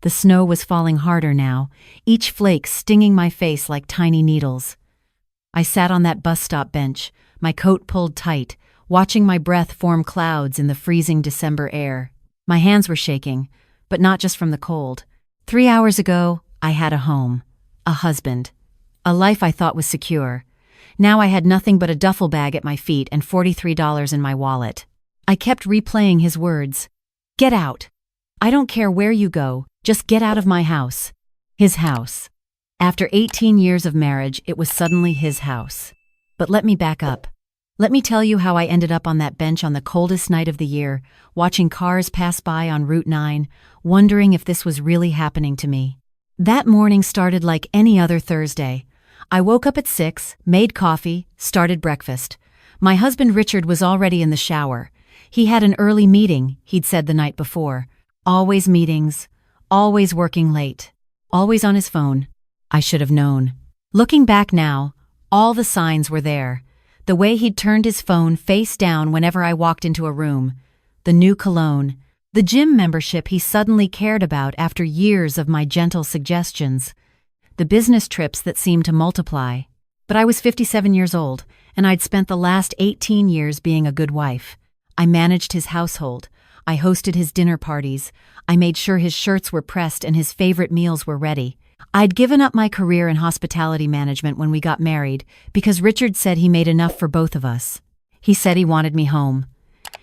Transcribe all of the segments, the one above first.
The snow was falling harder now, each flake stinging my face like tiny needles. I sat on that bus stop bench, my coat pulled tight, watching my breath form clouds in the freezing December air. My hands were shaking, but not just from the cold. 3 hours ago, I had a home, a husband, a life I thought was secure. Now I had nothing but a duffel bag at my feet and $43 in my wallet. I kept replaying his words. Get out. I don't care where you go, just get out of my house. His house. After 18 years of marriage, it was suddenly his house. But let me back up. Let me tell you how I ended up on that bench on the coldest night of the year, watching cars pass by on Route 9, wondering if this was really happening to me. That morning started like any other Thursday. I woke up at 6, made coffee, started breakfast. My husband Richard was already in the shower. He had an early meeting, he'd said the night before. Always meetings, always working late, always on his phone. I should have known. Looking back now, all the signs were there. The way he'd turned his phone face down whenever I walked into a room. The new cologne. The gym membership he suddenly cared about after years of my gentle suggestions. The business trips that seemed to multiply. But I was 57 years old, and I'd spent the last 18 years being a good wife. I managed his household. I hosted his dinner parties. I made sure his shirts were pressed and his favorite meals were ready. I'd given up my career in hospitality management when we got married because Richard said he made enough for both of us. He said he wanted me home.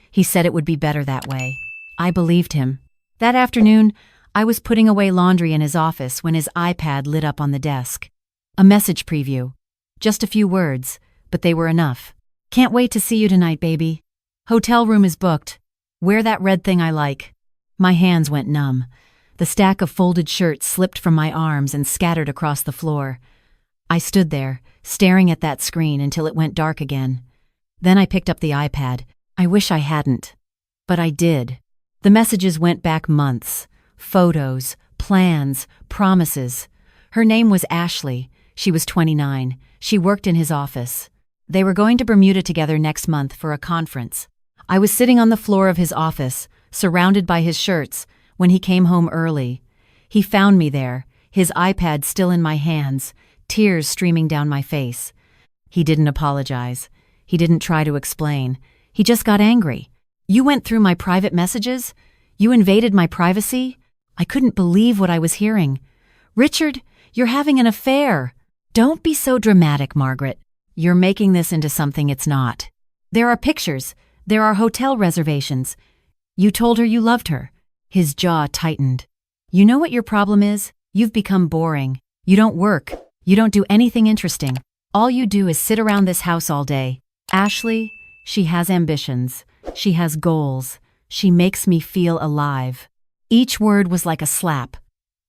He said it would be better that way. I believed him. That afternoon, I was putting away laundry in his office when his iPad lit up on the desk. A message preview. Just a few words, but they were enough. Can't wait to see you tonight, baby. Hotel room is booked. Wear that red thing I like. My hands went numb. The stack of folded shirts slipped from my arms and scattered across the floor. I stood there, staring at that screen until it went dark again. Then I picked up the iPad. I wish I hadn't. But I did. The messages went back months. Photos, plans, promises. Her name was Ashley. She was 29. She worked in his office. They were going to Bermuda together next month for a conference. I was sitting on the floor of his office, surrounded by his shirts, when he came home early. He found me there, his iPad still in my hands, tears streaming down my face. He didn't apologize. He didn't try to explain. He just got angry. You went through my private messages? You invaded my privacy? I couldn't believe what I was hearing. Richard, you're having an affair. Don't be so dramatic, Margaret. You're making this into something it's not. There are pictures. There are hotel reservations. You told her you loved her. His jaw tightened. You know what your problem is? You've become boring. You don't work. You don't do anything interesting. All you do is sit around this house all day. Ashley, she has ambitions. She has goals. She makes me feel alive. Each word was like a slap.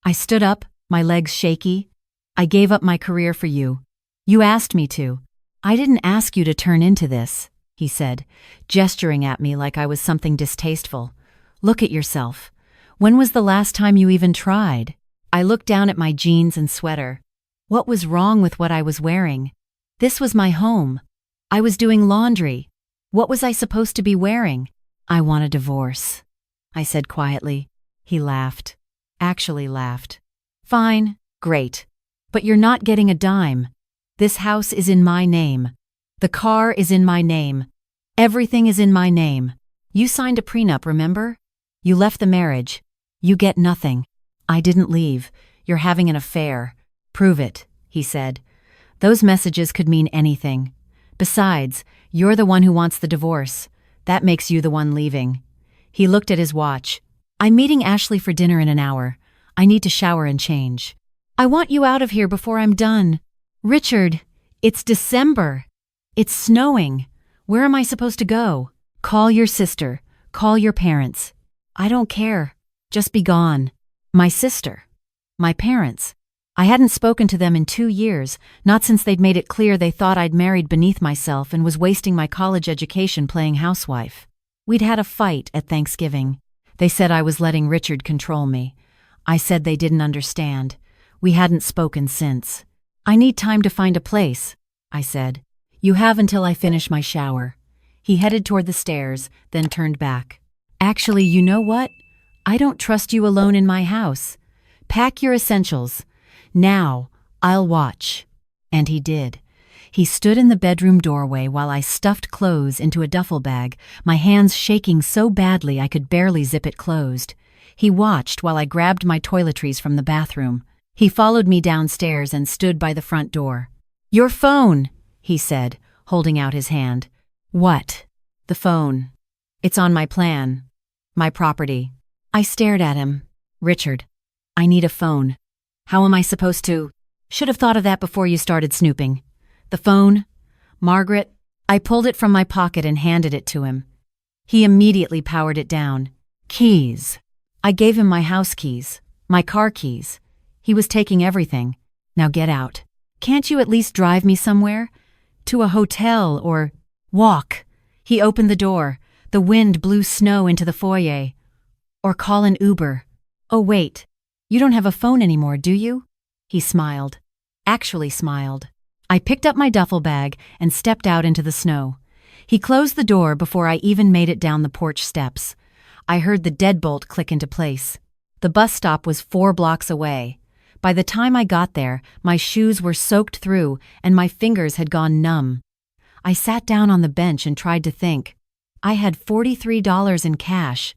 I stood up, my legs shaky. I gave up my career for you. You asked me to. I didn't ask you to turn into this, he said, gesturing at me like I was something distasteful. Look at yourself. When was the last time you even tried? I looked down at my jeans and sweater. What was wrong with what I was wearing? This was my home. I was doing laundry. What was I supposed to be wearing? I want a divorce, I said quietly. He laughed. Actually laughed. Fine, great. But you're not getting a dime. This house is in my name. The car is in my name. Everything is in my name. You signed a prenup, remember? You left the marriage. You get nothing. I didn't leave. You're having an affair. Prove it, he said. Those messages could mean anything. Besides, you're the one who wants the divorce. That makes you the one leaving. He looked at his watch. I'm meeting Ashley for dinner in an hour. I need to shower and change. I want you out of here before I'm done. Richard, it's December. It's snowing. Where am I supposed to go? Call your sister. Call your parents. I don't care. Just be gone. My sister. My parents. I hadn't spoken to them in 2 years, not since they'd made it clear they thought I'd married beneath myself and was wasting my college education playing housewife. We'd had a fight at Thanksgiving. They said I was letting Richard control me. I said they didn't understand. We hadn't spoken since. I need time to find a place, I said. You have until I finish my shower. He headed toward the stairs, then turned back. Actually, you know what? I don't trust you alone in my house. Pack your essentials. Now, I'll watch." And he did. He stood in the bedroom doorway while I stuffed clothes into a duffel bag, my hands shaking so badly I could barely zip it closed. He watched while I grabbed my toiletries from the bathroom. He followed me downstairs and stood by the front door. "Your phone," he said, holding out his hand. "What?" "The phone. It's on my plan. My property." I stared at him. "Richard, I need a phone. How am I supposed to?" "Should have thought of that before you started snooping." "The phone? Margaret?" I pulled it from my pocket and handed it to him. He immediately powered it down. "Keys." I gave him my house keys, my car keys. He was taking everything. "Now get out. Can't you at least drive me somewhere? To a hotel or walk?" He opened the door. The wind blew snow into the foyer. "Or call an Uber." "Oh wait, you don't have a phone anymore, do you?" He smiled. Actually smiled. I picked up my duffel bag and stepped out into the snow. He closed the door before I even made it down the porch steps. I heard the deadbolt click into place. The bus stop was 4 blocks away. By the time I got there, my shoes were soaked through and my fingers had gone numb. I sat down on the bench and tried to think. I had $43 in cash.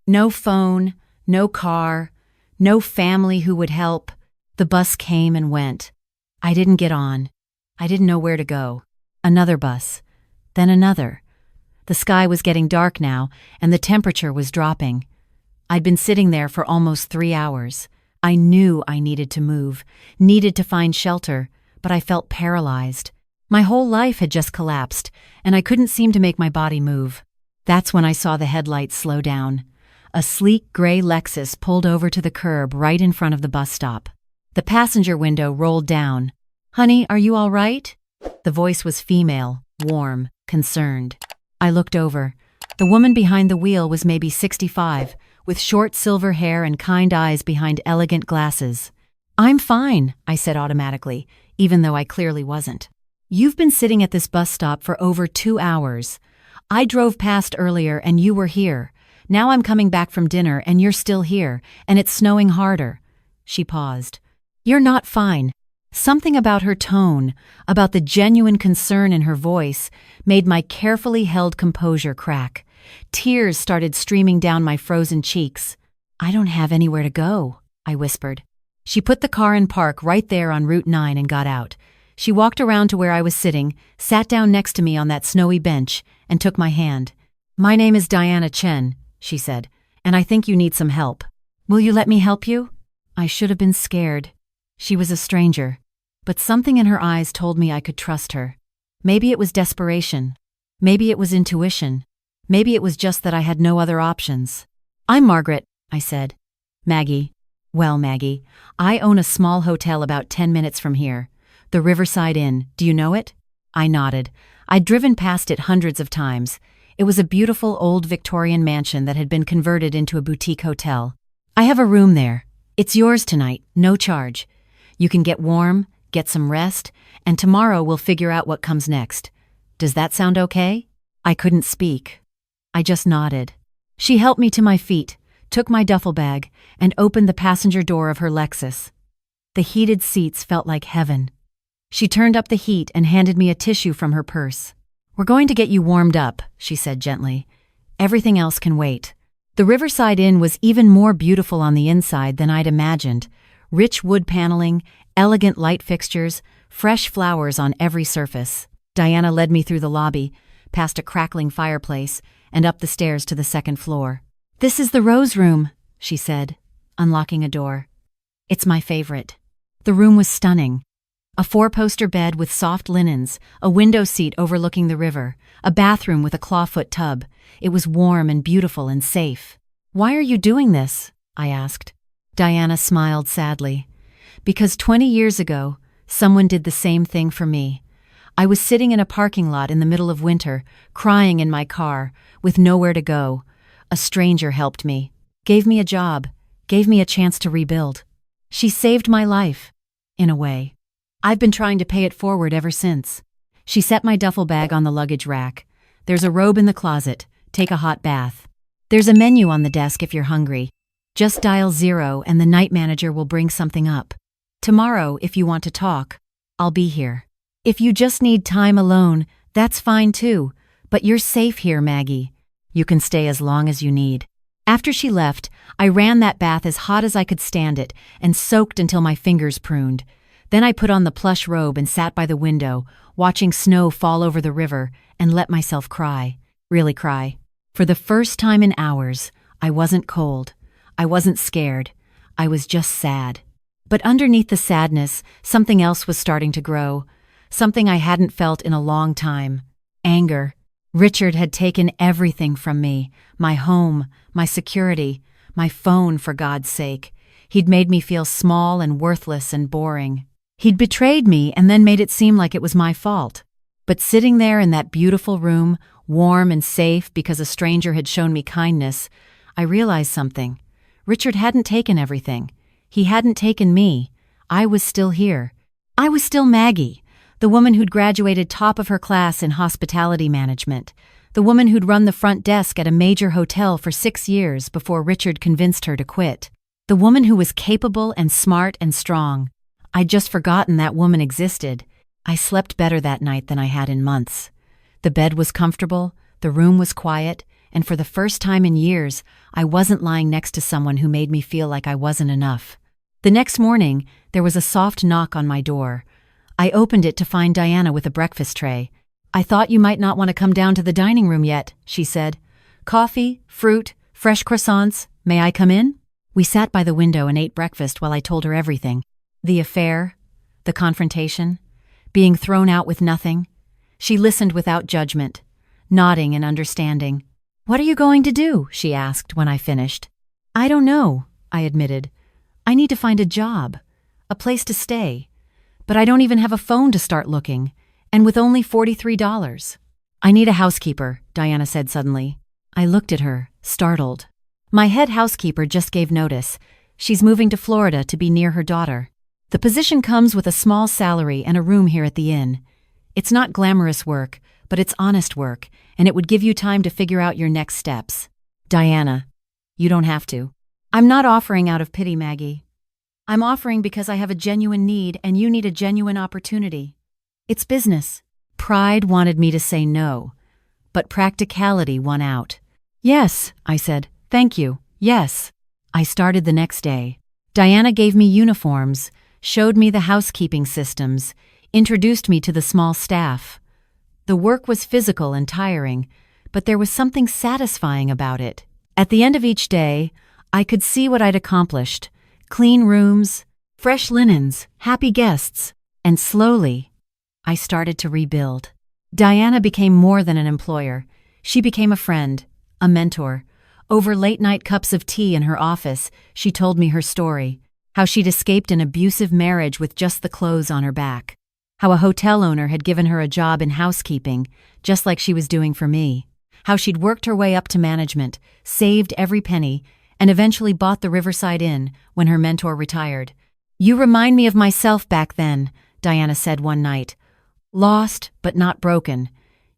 No phone, no car, no family who would help. The bus came and went. I didn't get on. I didn't know where to go. Another bus. Then another. The sky was getting dark now, and the temperature was dropping. I'd been sitting there for almost 3 hours. I knew I needed to move, needed to find shelter, but I felt paralyzed. My whole life had just collapsed, and I couldn't seem to make my body move. That's when I saw the headlights slow down. A sleek gray Lexus pulled over to the curb right in front of the bus stop. The passenger window rolled down. "Honey, are you all right?" The voice was female, warm, concerned. I looked over. The woman behind the wheel was maybe 65, with short silver hair and kind eyes behind elegant glasses. "I'm fine," I said automatically, even though I clearly wasn't. "You've been sitting at this bus stop for over 2 hours. I drove past earlier and you were here. Now I'm coming back from dinner and you're still here, and it's snowing harder." She paused. "You're not fine." Something about her tone, about the genuine concern in her voice, made my carefully held composure crack. Tears started streaming down my frozen cheeks. "I don't have anywhere to go," I whispered. She put the car in park right there on Route 9 and got out. She walked around to where I was sitting, sat down next to me on that snowy bench, and took my hand. "My name is Diana Chen," she said, "and I think you need some help. Will you let me help you?" I should have been scared. She was a stranger, but something in her eyes told me I could trust her. Maybe it was desperation. Maybe it was intuition. Maybe it was just that I had no other options. "I'm Margaret," I said. "Maggie. Well, Maggie, I own a small hotel about 10 minutes from here. The Riverside Inn. Do you know it?" I nodded. I'd driven past it hundreds of times. It was a beautiful old Victorian mansion that had been converted into a boutique hotel. "I have a room there. It's yours tonight, no charge. You can get warm, get some rest, and tomorrow we'll figure out what comes next. Does that sound okay?" I couldn't speak. I just nodded. She helped me to my feet, took my duffel bag, and opened the passenger door of her Lexus. The heated seats felt like heaven. She turned up the heat and handed me a tissue from her purse. "We're going to get you warmed up," she said gently. "Everything else can wait." The Riverside Inn was even more beautiful on the inside than I'd imagined. Rich wood paneling, elegant light fixtures, fresh flowers on every surface. Diana led me through the lobby, past a crackling fireplace, and up the stairs to the second floor. "This is the Rose Room," she said, unlocking a door. "It's my favorite." The room was stunning. A 4-poster bed with soft linens, a window seat overlooking the river, a bathroom with a clawfoot tub. It was warm and beautiful and safe. "Why are you doing this?" I asked. Diana smiled sadly. "Because 20 years ago, someone did the same thing for me. I was sitting in a parking lot in the middle of winter, crying in my car, with nowhere to go. A stranger helped me, gave me a job, gave me a chance to rebuild. She saved my life, in a way. I've been trying to pay it forward ever since." She set my duffel bag on the luggage rack. "There's a robe in the closet. Take a hot bath. There's a menu on the desk if you're hungry." Just dial 0 and the night manager will bring something up. Tomorrow, if you want to talk, I'll be here. If you just need time alone, that's fine too, but you're safe here, Maggie. You can stay as long as you need." After she left, I ran that bath as hot as I could stand it and soaked until my fingers pruned. Then I put on the plush robe and sat by the window, watching snow fall over the river, and let myself cry. Really cry. For the first time in hours, I wasn't cold. I wasn't scared. I was just sad. But underneath the sadness, something else was starting to grow. Something I hadn't felt in a long time. Anger. Richard had taken everything from me. My home, my security, my phone, for God's sake. He'd made me feel small and worthless and boring. He'd betrayed me and then made it seem like it was my fault. But sitting there in that beautiful room, warm and safe because a stranger had shown me kindness, I realized something. Richard hadn't taken everything. He hadn't taken me. I was still here. I was still Maggie, the woman who'd graduated top of her class in hospitality management, the woman who'd run the front desk at a major hotel for 6 years before Richard convinced her to quit, the woman who was capable and smart and strong. I'd just forgotten that woman existed. I slept better that night than I had in months. The bed was comfortable, the room was quiet, and for the first time in years, I wasn't lying next to someone who made me feel like I wasn't enough. The next morning, there was a soft knock on my door. I opened it to find Diana with a breakfast tray. "I thought you might not want to come down to the dining room yet," she said. "Coffee, fruit, fresh croissants. May I come in?" We sat by the window and ate breakfast while I told her everything. The affair, the confrontation, being thrown out with nothing. She listened without judgment, nodding and understanding. "What are you going to do?" she asked when I finished. "I don't know," I admitted. "I need to find a job, a place to stay. But I don't even have a phone to start looking, and with only $43. "I need a housekeeper," Diana said suddenly. I looked at her, startled. "My head housekeeper just gave notice. She's moving to Florida to be near her daughter. The position comes with a small salary and a room here at the inn. It's not glamorous work, but it's honest work, and it would give you time to figure out your next steps." "Diana, you don't have to." "I'm not offering out of pity, Maggie. I'm offering because I have a genuine need and you need a genuine opportunity. It's business." Pride wanted me to say no, but practicality won out. "Yes," I said. "Thank you. Yes." I started the next day. Diana gave me uniforms, showed me the housekeeping systems, introduced me to the small staff. The work was physical and tiring, but there was something satisfying about it. At the end of each day, I could see what I'd accomplished. Clean rooms, fresh linens, happy guests, and slowly, I started to rebuild. Diana became more than an employer. She became a friend, a mentor. Over late-night cups of tea in her office, she told me her story, how she'd escaped an abusive marriage with just the clothes on her back, how a hotel owner had given her a job in housekeeping, just like she was doing for me, how she'd worked her way up to management, saved every penny, and eventually bought the Riverside Inn when her mentor retired. "You remind me of myself back then," Diana said one night. "Lost, but not broken.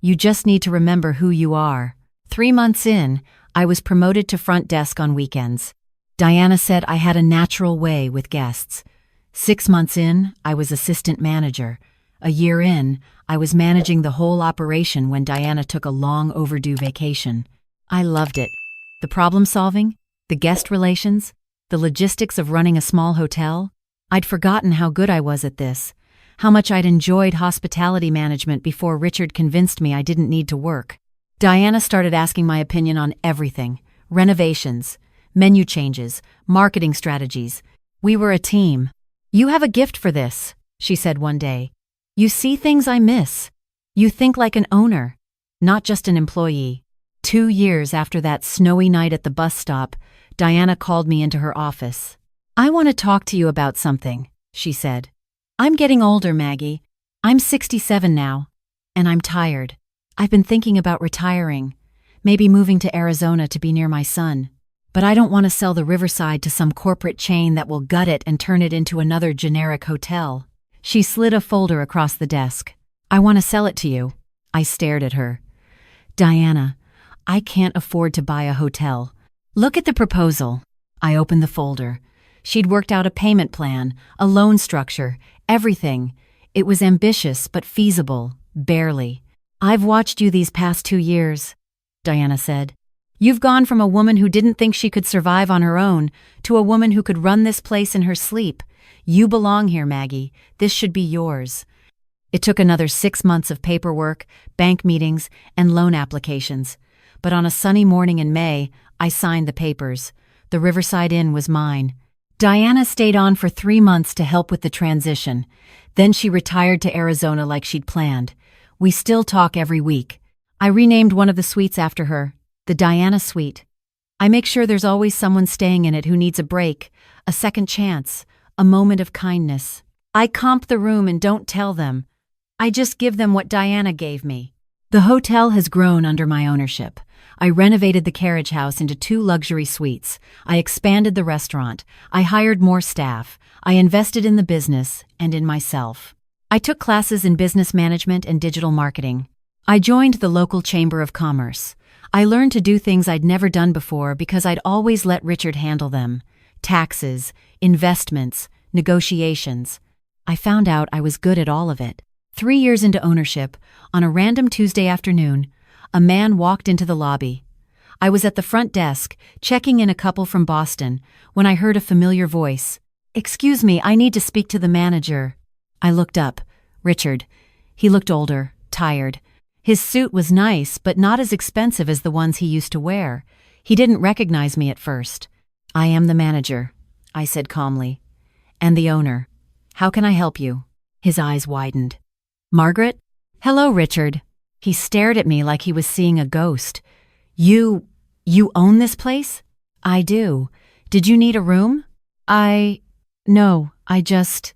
You just need to remember who you are." 3 months in, I was promoted to front desk on weekends. Diana said I had a natural way with guests. 6 months in, I was assistant manager. A year in, I was managing the whole operation when Diana took a long overdue vacation. I loved it. The problem solving, the guest relations, the logistics of running a small hotel. I'd forgotten how good I was at this, how much I'd enjoyed hospitality management before Richard convinced me I didn't need to work. Diana started asking my opinion on everything: renovations, menu changes, marketing strategies. We were a team. "You have a gift for this," she said one day. "You see things I miss. You think like an owner, not just an employee." 2 years after that snowy night at the bus stop, Diana called me into her office. "I want to talk to you about something," she said. "I'm getting older, Maggie. I'm 67 now, and I'm tired. I've been thinking about retiring, maybe moving to Arizona to be near my son. But I don't want to sell the Riverside to some corporate chain that will gut it and turn it into another generic hotel." She slid a folder across the desk. "I want to sell it to you." I stared at her. "Diana, I can't afford to buy a hotel. Look at the proposal. I opened the folder. She'd worked out a payment plan, a loan structure, everything. It was ambitious but feasible, barely. "I've watched you these past 2 years," Diana said. "You've gone from a woman who didn't think she could survive on her own to a woman who could run this place in her sleep. You belong here, Maggie. This should be yours." It took another 6 months of paperwork, bank meetings, and loan applications. But on a sunny morning in May, I signed the papers. The Riverside Inn was mine. Diana stayed on for 3 months to help with the transition. Then she retired to Arizona like she'd planned. We still talk every week. I renamed one of the suites after her, the Diana Suite. I make sure there's always someone staying in it who needs a break, a second chance, a moment of kindness. I comp the room and don't tell them. I just give them what Diana gave me. The hotel has grown under my ownership. I renovated the carriage house into 2 luxury suites. I expanded the restaurant. I hired more staff. I invested in the business and in myself. I took classes in business management and digital marketing. I joined the local chamber of commerce. I learned to do things I'd never done before because I'd always let Richard handle them. Taxes, investments, negotiations. I found out I was good at all of it. 3 years into ownership, on a random Tuesday afternoon, a man walked into the lobby. I was at the front desk, checking in a couple from Boston, when I heard a familiar voice. "Excuse me, I need to speak to the manager." I looked up. Richard. He looked older, tired. His suit was nice, but not as expensive as the ones he used to wear. He didn't recognize me at first. "I am the manager," I said calmly. "And the owner. How can I help you?" His eyes widened. "Margaret?" "Hello, Richard." He stared at me like he was seeing a ghost. You own this place?" "I do. Did you need a room?" No, I just..."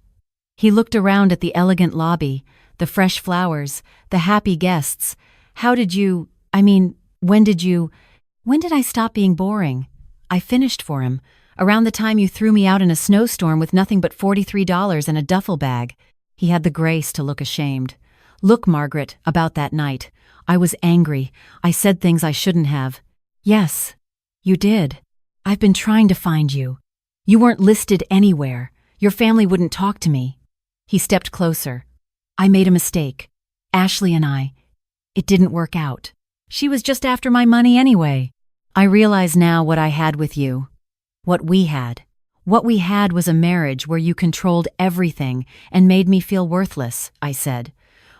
He looked around at the elegant lobby, the fresh flowers, the happy guests. When did I stop being boring?" I finished for him, around the time you threw me out in a snowstorm with nothing but $43 and a duffel bag. He had the grace to look ashamed. "Look, Margaret, about that night. I was angry. I said things I shouldn't have." "Yes, you did. I've been trying to find you. You weren't listed anywhere. Your family wouldn't talk to me." He stepped closer. "I made a mistake. Ashley and it didn't work out. She was just after my money anyway. I realize now what I had with you. What we had. What we had was a marriage where you controlled everything and made me feel worthless," I said.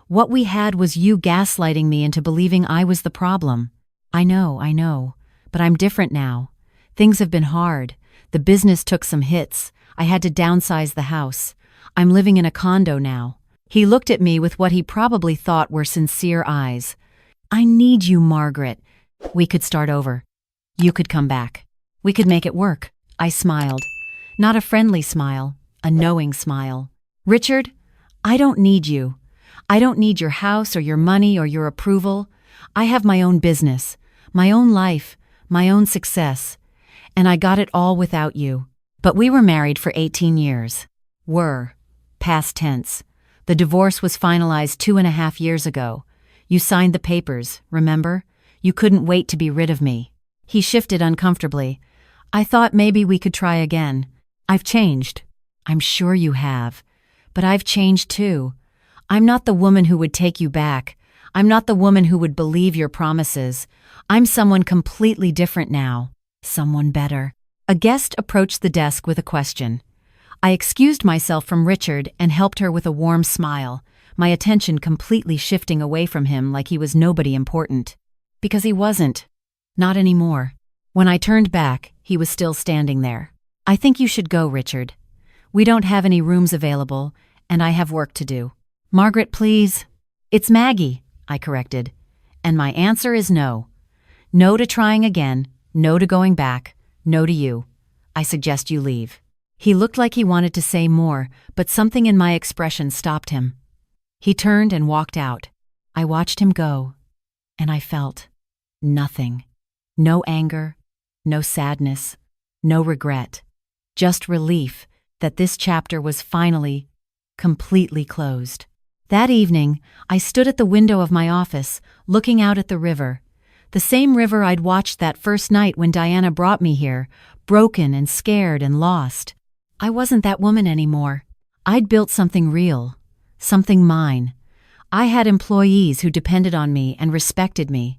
"What we had was you gaslighting me into believing I was the problem." I know, but I'm different now. Things have been hard. The business took some hits. I had to downsize the house. I'm living in a condo now." He looked at me with what he probably thought were sincere eyes. "I need you, Margaret. We could start over. You could come back. We could make it work." I smiled. Not a friendly smile, a knowing smile. "Richard, I don't need you. I don't need your house or your money or your approval. I have my own business, my own life, my own success. And I got it all without you." But we were married for 18 years. Were. Past tense. The divorce was finalized 2.5 years ago. You signed the papers, remember? You couldn't wait to be rid of me. He shifted uncomfortably. "I thought maybe we could try again. I've changed." "I'm sure you have. But I've changed too. I'm not the woman who would take you back. I'm not the woman who would believe your promises. I'm someone completely different now. Someone better." A guest approached the desk with a question. I excused myself from Richard and helped her with a warm smile, my attention completely shifting away from him like he was nobody important. Because he wasn't. Not anymore. When I turned back, he was still standing there. "I think you should go, Richard. We don't have any rooms available, and I have work to do." "Margaret, please." "It's Maggie," I corrected. "And my answer is no. No to trying again, no to going back, no to you. I suggest you leave." He looked like he wanted to say more, but something in my expression stopped him. He turned and walked out. I watched him go, and I felt nothing. No anger, no sadness, no regret. Just relief that this chapter was finally, completely closed. That evening, I stood at the window of my office, looking out at the river. The same river I'd watched that first night when Diana brought me here, broken and scared and lost. I wasn't that woman anymore. I'd built something real, something mine. I had employees who depended on me and respected me.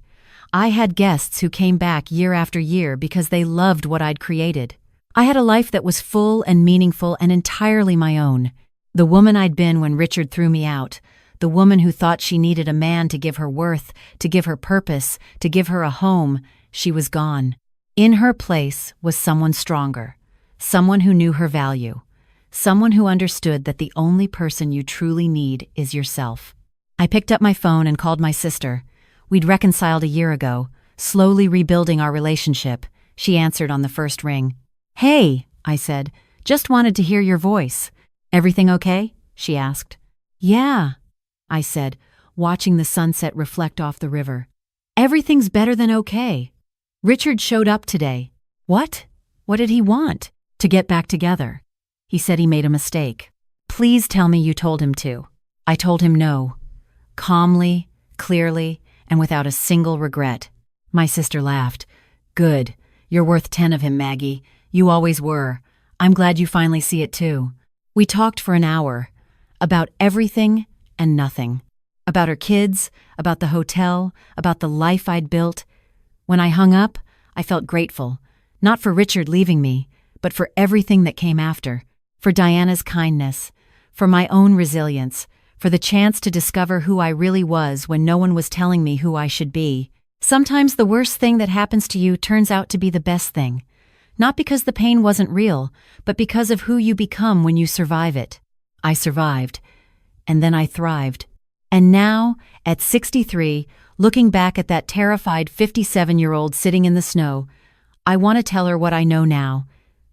I had guests who came back year after year because they loved what I'd created. I had a life that was full and meaningful and entirely my own. The woman I'd been when Richard threw me out, the woman who thought she needed a man to give her worth, to give her purpose, to give her a home, she was gone. In her place was someone stronger, someone who knew her value, someone who understood that the only person you truly need is yourself. I picked up my phone and called my sister. We'd reconciled a year ago, slowly rebuilding our relationship. She answered on the first ring. "Hey," I said, "just wanted to hear your voice. Everything okay?" she asked. "Yeah," I said, watching the sunset reflect off the river. "Everything's better than okay. Richard showed up today." "What? What did he want?" "To get back together. He said he made a mistake." "Please tell me you told him to." I told him no. Calmly, clearly, and without a single regret. My sister laughed. "Good. You're worth 10 of him, Maggie. You always were. I'm glad you finally see it too." We talked for an hour. About everything and nothing. About her kids, about the hotel, about the life I'd built. When I hung up, I felt grateful. Not for Richard leaving me, but for everything that came after. For Diana's kindness. For my own resilience. For the chance to discover who I really was when no one was telling me who I should be. Sometimes the worst thing that happens to you turns out to be the best thing. Not because the pain wasn't real, but because of who you become when you survive it. I survived. And then I thrived. And now, at 63, looking back at that terrified 57-year-old sitting in the snow, I want to tell her what I know now.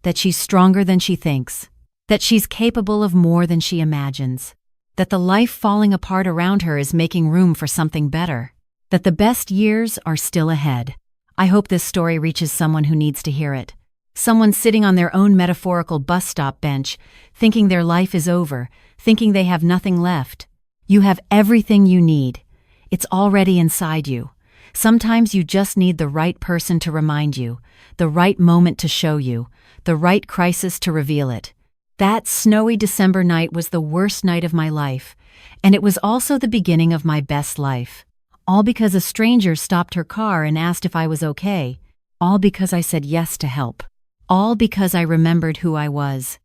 That she's stronger than she thinks. That she's capable of more than she imagines. That the life falling apart around her is making room for something better. That the best years are still ahead. I hope this story reaches someone who needs to hear it. Someone sitting on their own metaphorical bus stop bench, thinking their life is over, thinking they have nothing left. You have everything you need. It's already inside you. Sometimes you just need the right person to remind you, the right moment to show you, the right crisis to reveal it. That snowy December night was the worst night of my life, and it was also the beginning of my best life. All because a stranger stopped her car and asked if I was okay. All because I said yes to help. All because I remembered who I was.